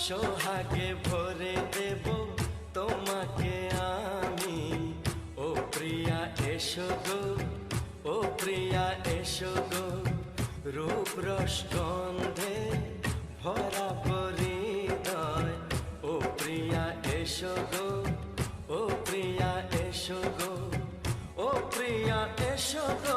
সোহাগে ভরে দেব তোমাকে আমি। ও প্রিয়া এসো গো, ও প্রিয়া এসো গো, রূপ রস গন্ধে ভরা হৃদয়। ও প্রিয়া এসো গো, ও প্রিয়া এসো গো, ও প্রিয়া এসো গো।